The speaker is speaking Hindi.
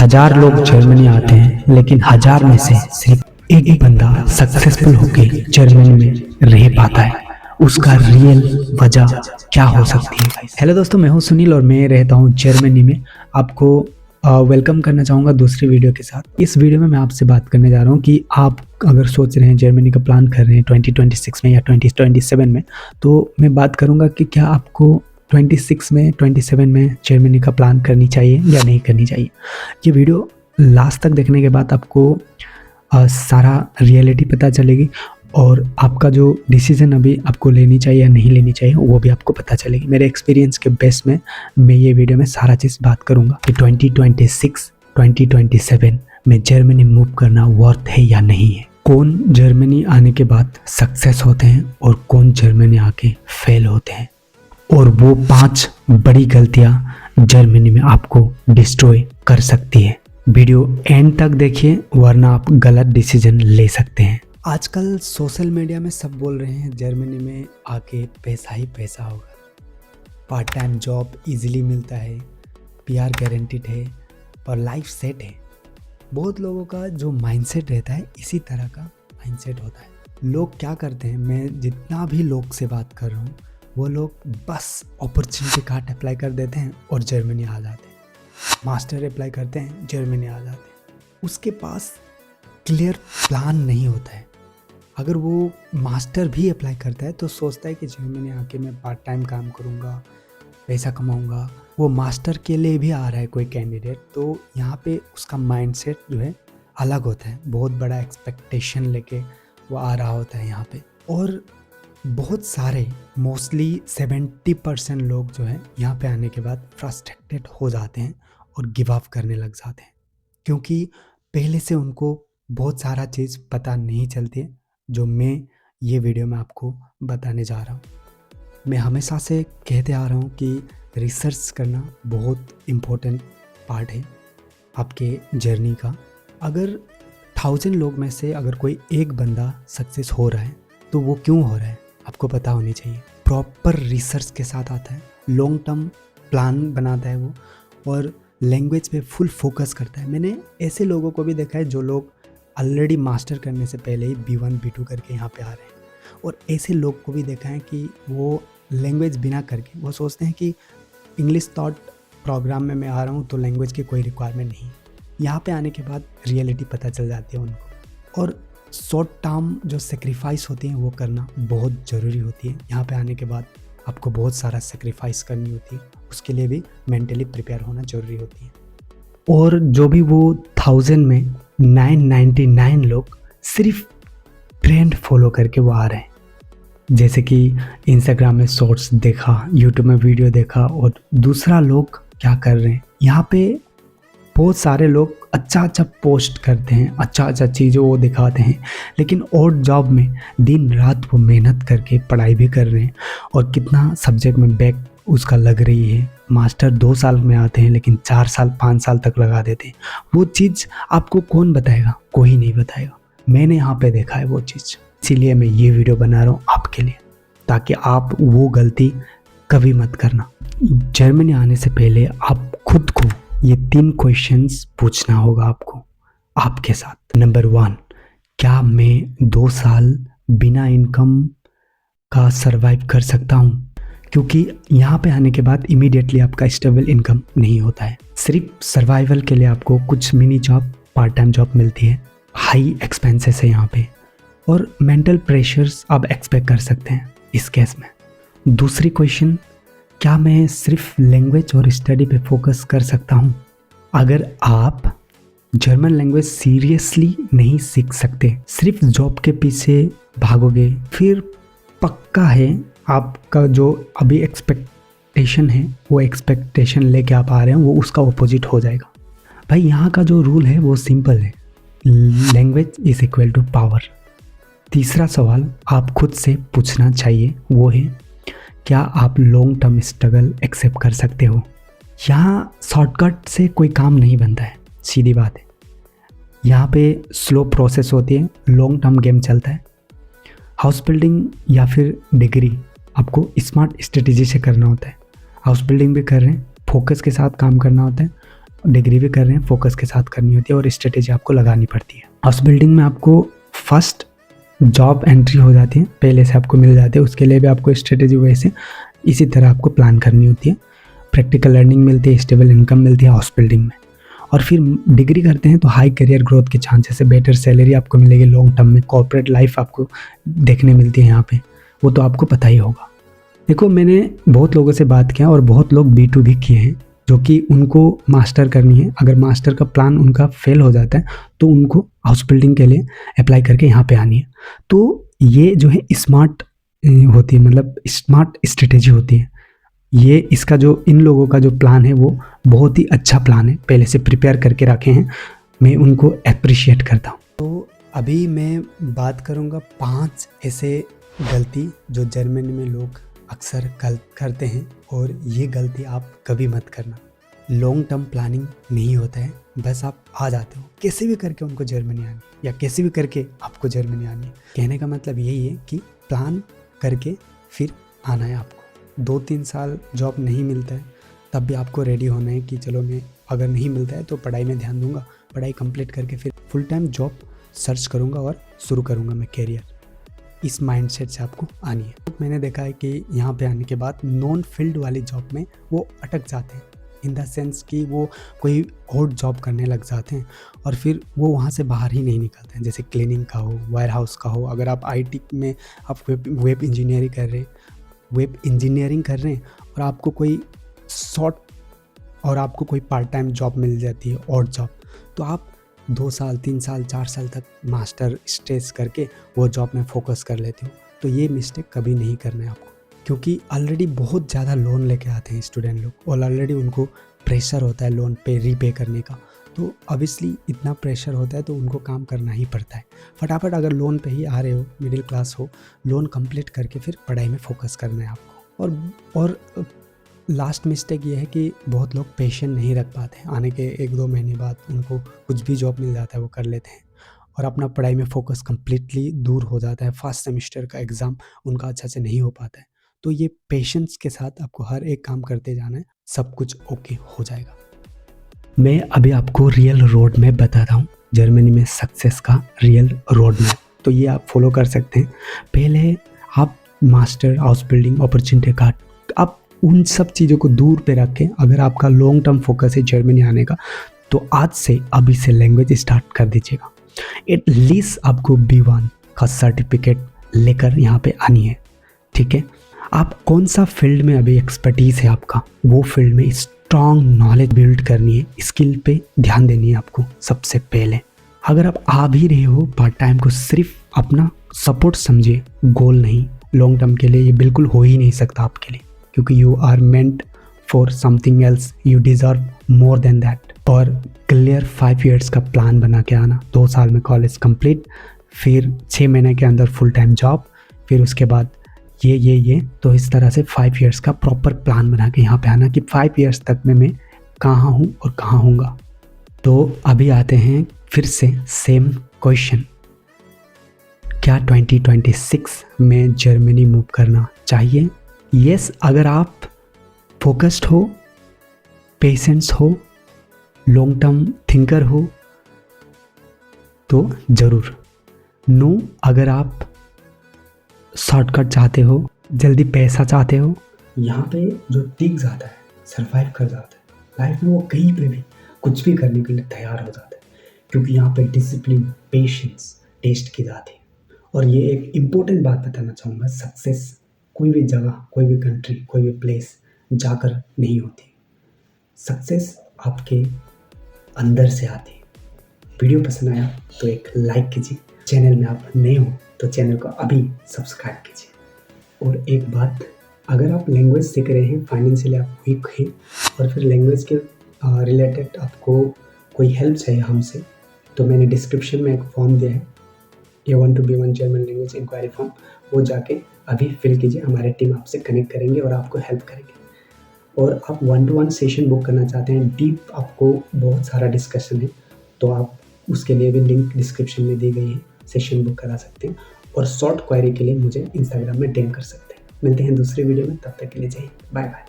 1000 लोग जर्मनी आते हैं, लेकिन 1000 में से सिर्फ एक बंदा सक्सेसफुल होकर जर्मनी में रह पाता है। उसका रियल वजह क्या हो सकती है? हेलो दोस्तों, मैं हूं सुनील और मैं रहता हूं जर्मनी में। आपको वेलकम करना चाहूँगा दूसरी वीडियो के साथ। इस वीडियो में मैं आपसे बात करने जा रहा हूँ कि आप अगर सोच रहे हैं जर्मनी का प्लान कर रहे हैं 2026 में या 2027 में, तो मैं बात करूँगा कि क्या आपको 26 में 27 में जर्मनी का प्लान करनी चाहिए या नहीं करनी चाहिए। ये वीडियो लास्ट तक देखने के बाद आपको सारा रियलिटी पता चलेगी और आपका जो डिसीजन अभी आपको लेनी चाहिए या नहीं लेनी चाहिए वो भी आपको पता चलेगी। मेरे एक्सपीरियंस के बेस में मैं ये वीडियो में सारा चीज़ बात करूँगा कि 2026 2027 में जर्मनी मूव करना वर्थ है या नहीं है। कौन जर्मनी आने के बाद सक्सेस होते हैं और कौन जर्मनी आके फेल होते हैं, और वो 5 बड़ी गलतियाँ जर्मनी में आपको डिस्ट्रॉय कर सकती है। वीडियो एंड तक देखिए वरना आप गलत डिसीजन ले सकते हैं। आजकल सोशल मीडिया में सब बोल रहे हैं जर्मनी में आके पैसा ही पैसा होगा, पार्ट टाइम जॉब इजीली मिलता है, पीआर गारंटीड है और लाइफ सेट है। बहुत लोगों का जो माइंडसेट रहता है इसी तरह का माइंडसेट होता है। लोग क्या करते हैं, मैं जितना भी लोग से बात कर रहा हूँ वो लोग बस अपॉर्चुनिटी कार्ड अप्लाई कर देते हैं और जर्मनी आ जाते हैं। मास्टर अप्लाई करते हैं, जर्मनी आ जाते हैं। उसके पास क्लियर प्लान नहीं होता है। अगर वो मास्टर भी अप्लाई करता है तो सोचता है कि जर्मनी आके मैं पार्ट टाइम काम करूँगा, पैसा कमाऊँगा। वो मास्टर के लिए भी आ रहा है कोई कैंडिडेट, तो यहाँ पे उसका माइंडसेट जो है अलग होता है। बहुत बड़ा एक्सपेक्टेशन लेके वो आ रहा होता है यहाँ पे। और बहुत सारे मोस्टली 70% लोग जो है यहाँ पे आने के बाद फ्रस्ट्रेटेड हो जाते हैं और गिव अप करने लग जाते हैं, क्योंकि पहले से उनको बहुत सारा चीज़ पता नहीं चलती है जो मैं ये वीडियो में आपको बताने जा रहा हूँ। मैं हमेशा से कहते आ रहा हूँ कि रिसर्च करना बहुत इम्पोर्टेंट पार्ट है आपके जर्नी का। अगर 1000 लोग में से अगर कोई एक बंदा सक्सेस हो रहा है तो वो क्यों हो रहा है आपको पता होनी चाहिए। प्रॉपर रिसर्च के साथ आता है, लॉन्ग टर्म प्लान बनाता है वो, और लैंग्वेज पे फुल फोकस करता है। मैंने ऐसे लोगों को भी देखा है जो लोग ऑलरेडी मास्टर करने से पहले ही B1 B2 करके यहाँ पे आ रहे हैं, और ऐसे लोग को भी देखा है कि वो लैंग्वेज बिना करके वो सोचते हैं कि इंग्लिश थॉट प्रोग्राम में मैं आ रहा हूँ तो लैंग्वेज की कोई रिक्वायरमेंट नहीं। यहाँ पे आने के बाद रियलिटी पता चल जाती है उनको, और शॉर्ट टर्म जो सेक्रीफाइस होती हैं वो करना बहुत ज़रूरी होती है। यहाँ पे आने के बाद आपको बहुत सारा सेक्रीफाइस करनी होती है, उसके लिए भी मेंटली प्रिपेयर होना ज़रूरी होती है। और जो भी वो 1000 में 999 लोग सिर्फ ट्रेंड फॉलो करके वो आ रहे हैं, जैसे कि इंस्टाग्राम में शॉर्ट्स देखा, यूट्यूब में वीडियो देखा, और दूसरा लोग क्या कर रहे हैं। यहाँ पे बहुत सारे लोग अच्छा पोस्ट करते हैं, अच्छा चीज़ें वो दिखाते हैं, लेकिन और जॉब में दिन रात वो मेहनत करके पढ़ाई भी कर रहे हैं, और कितना सब्जेक्ट में बैक उसका लग रही है। मास्टर 2 साल में आते हैं लेकिन 4 साल 5 साल तक लगा देते हैं। वो चीज़ आपको कौन बताएगा? कोई नहीं बताएगा। मैंने यहाँ पे देखा है वो चीज़, इसीलिए मैं ये वीडियो बना रहा हूँ आपके लिए, ताकि आप वो गलती कभी मत करना। जर्मनी आने से पहले आप खुद को ये 3 क्वेश्चंस पूछना होगा आपको आपके साथ। नंबर 1, क्या मैं 2 साल बिना इनकम का सरवाइव कर सकता हूँ? क्योंकि यहाँ पे आने के बाद इमीडिएटली आपका स्टेबल इनकम नहीं होता है। सिर्फ सर्वाइवल के लिए आपको कुछ mini job, part time job मिलती है। हाई एक्सपेंसेस है यहाँ पे, और मेंटल प्रेशर्स आप एक्सपेक्ट कर सकते हैं इस केस में। दूसरी क्वेश्चन, क्या मैं सिर्फ लैंग्वेज और स्टडी पे फोकस कर सकता हूँ? अगर आप जर्मन लैंग्वेज सीरियसली नहीं सीख सकते, सिर्फ जॉब के पीछे भागोगे, फिर पक्का है आपका जो अभी एक्सपेक्टेशन है वो एक्सपेक्टेशन लेके आप आ रहे हैं वो उसका ऑपोजिट हो जाएगा। भाई यहाँ का जो रूल है वो सिंपल है, language is equal to power. तीसरा सवाल आप खुद से पूछना चाहिए वो है, क्या आप लॉन्ग टर्म स्ट्रगल एक्सेप्ट कर सकते हो? यहाँ शॉर्टकट से कोई काम नहीं बनता है, सीधी बात है। यहाँ पे स्लो प्रोसेस होती है, लॉन्ग टर्म गेम चलता है। हाउस बिल्डिंग या फिर डिग्री आपको स्मार्ट स्ट्रेटेजी से करना होता है। हाउस बिल्डिंग भी कर रहे हैं, फोकस के साथ काम करना होता है, डिग्री भी कर रहे हैं, फोकस के साथ करनी होती है और स्ट्रेटेजी आपको लगानी पड़ती है। हाउस बिल्डिंग में आपको फर्स्ट जॉब एंट्री हो जाती है, पहले से आपको मिल जाती है, उसके लिए भी आपको स्ट्रेटेजी वैसे इसी तरह आपको प्लान करनी होती है। प्रैक्टिकल लर्निंग मिलती है, स्टेबल इनकम मिलती है हाउस बिल्डिंग में। और फिर डिग्री करते हैं तो हाई करियर ग्रोथ के चांसेस है, बेटर सैलरी आपको मिलेगी लॉन्ग टर्म में, कॉर्पोरेट लाइफ आपको देखने मिलती है यहाँ पे, वो तो आपको पता ही होगा। देखो, मैंने बहुत लोगों से बात किया और बहुत लोग B2 भी किए हैं जो कि उनको मास्टर करनी है। अगर मास्टर का प्लान उनका फेल हो जाता है तो उनको हाउस बिल्डिंग के लिए अप्लाई करके यहाँ पे आनी है। तो ये जो है स्मार्ट होती है, मतलब स्मार्ट स्ट्रेटेजी होती है। ये इसका जो इन लोगों का जो प्लान है वो बहुत ही अच्छा प्लान है, पहले से प्रिपेयर करके रखे हैं, मैं उनको अप्रिशिएट करता हूँ। तो अभी मैं बात करूँगा 5 ऐसे गलती जो जर्मनी में लोग अक्सर करते हैं, और ये गलती आप कभी मत करना। लॉन्ग टर्म प्लानिंग नहीं होता है, बस आप आ जाते हो कैसे भी करके उनको जर्मनी आनी, या कैसे भी करके आपको जर्मनी आनी है। कहने का मतलब यही है कि प्लान करके फिर आना है आपको। 2-3 साल जॉब नहीं मिलता है तब भी आपको रेडी होना है कि चलो मैं अगर नहीं मिलता है तो पढ़ाई में ध्यान दूंगा, पढ़ाई कंप्लीट करके फिर फुल टाइम जॉब सर्च करूंगा और शुरू करूंगा मैं करियर। इस माइंडसेट से आपको आनी है। तो मैंने देखा है कि यहाँ पे आने के बाद नॉन फील्ड वाली जॉब में वो अटक जाते हैं, इन द सेंस कि वो कोई और जॉब करने लग जाते हैं और फिर वो वहाँ से बाहर ही नहीं निकलते हैं। जैसे क्लीनिंग का हो, वायर हाउस का हो, अगर आप IT में आप वेब इंजीनियरिंग कर रहे हैं और आपको कोई पार्ट टाइम जॉब मिल जाती है और जॉब, तो आप 2 साल 3 साल 4 साल तक मास्टर स्ट्रेस करके वो जॉब में फोकस कर लेते हो। तो ये मिस्टेक कभी नहीं करना है आपको, क्योंकि ऑलरेडी बहुत ज़्यादा लोन लेके आते हैं स्टूडेंट लोग और ऑलरेडी उनको प्रेशर होता है लोन पे रीपे करने का। तो ऑब्वियसली इतना प्रेशर होता है तो उनको काम करना ही पड़ता है। फटाफट अगर लोन पे ही आ रहे हो, मिडिल क्लास हो, लोन कंप्लीट करके फिर पढ़ाई में फोकस करना है आपको। और लास्ट मिस्टेक ये है कि बहुत लोग पेशेंस नहीं रख पाते हैं। आने के 1-2 महीने बाद उनको कुछ भी जॉब मिल जाता है वो कर लेते हैं और अपना पढ़ाई में फोकस कम्प्लीटली दूर हो जाता है। फर्स्ट सेमेस्टर का एग्ज़ाम उनका अच्छा से नहीं हो पाता है। तो ये पेशेंस के साथ आपको हर एक काम करते जाना है, सब कुछ ओके हो जाएगा। मैं अभी आपको रियल रोड मैप बताता हूँ, जर्मनी में सक्सेस का रियल रोड मैप। तो ये आप फॉलो कर सकते हैं। पहले आप master, house building, opportunity card, आप उन सब चीज़ों को दूर पे रख के अगर आपका लॉन्ग टर्म फोकस है जर्मनी आने का, तो आज से अभी से लैंग्वेज स्टार्ट कर दीजिएगा। एटलीस्ट आपको B1 का सर्टिफिकेट लेकर यहाँ पे आनी है, ठीक है। आप कौन सा फील्ड में अभी एक्सपर्टीज़ है आपका, वो फील्ड में स्ट्रॉन्ग नॉलेज बिल्ड करनी है, स्किल पे ध्यान देनी है आपको सबसे पहले। अगर आप आ भी रहे हो पार्ट टाइम को सिर्फ अपना सपोर्ट समझिए, गोल नहीं। लॉन्ग टर्म के लिए ये बिल्कुल हो ही नहीं सकता आपके लिए, क्योंकि you are meant for something else, you deserve more than that. और क्लियर 5 ईयर्स का प्लान बना के आना। 2 साल में कॉलेज कंप्लीट, फिर 6 महीने के अंदर फुल टाइम जॉब, फिर उसके बाद ये तो इस तरह से 5 ईयर्स का प्रॉपर प्लान बना के यहाँ पे आना कि 5 ईयर्स तक में मैं कहाँ हूँ और कहाँ हूँगा। तो अभी आते हैं फिर से सेम क्वेश्चन, क्या 2026 में जर्मनी मूव करना चाहिए? यस, अगर आप फोकस्ड हो, पेशेंस हो, लॉन्ग टर्म थिंकर हो तो ज़रूर। नो, अगर आप शॉर्टकट चाहते हो, जल्दी पैसा चाहते हो, यहाँ पे जो टिक जाता है, सरवाइव कर जाता है लाइफ में, वो कहीं पे भी कुछ भी करने के लिए तैयार हो जाता है, क्योंकि यहाँ पे डिसिप्लिन, पेशेंस टेस्ट की जाती है। और ये एक इम्पोर्टेंट बात बताना चाहूँगा, सक्सेस कोई भी जगह, कोई भी कंट्री, कोई भी प्लेस जाकर नहीं होती। सक्सेस आपके अंदर से आती है। वीडियो पसंद आया तो एक लाइक कीजिए, चैनल में आप नए हो तो चैनल को अभी सब्सक्राइब कीजिए। और एक बात, अगर आप लैंग्वेज सीख रहे हैं, फाइनेंशियली आप वीक हैं और फिर लैंग्वेज के रिलेटेड आपको कोई हेल्प चाहिए हमसे, तो मैंने डिस्क्रिप्शन में एक फॉर्म दिया है, A1 to B1 German language inquiry form, वो जाके अभी फिल कीजिए। हमारे टीम आपसे कनेक्ट करेंगे और आपको हेल्प करेंगे। और आप 1-to-1 सेशन बुक करना चाहते हैं, डीप आपको बहुत सारा डिस्कशन है, तो आप उसके लिए भी लिंक डिस्क्रिप्शन में दी गई है, सेशन बुक करा सकते हैं। और शॉर्ट क्वेरी के लिए मुझे इंस्टाग्राम में DM कर सकते हैं। मिलते हैं दूसरी वीडियो में, तब तक के लिए जय हिंद, बाय बाय।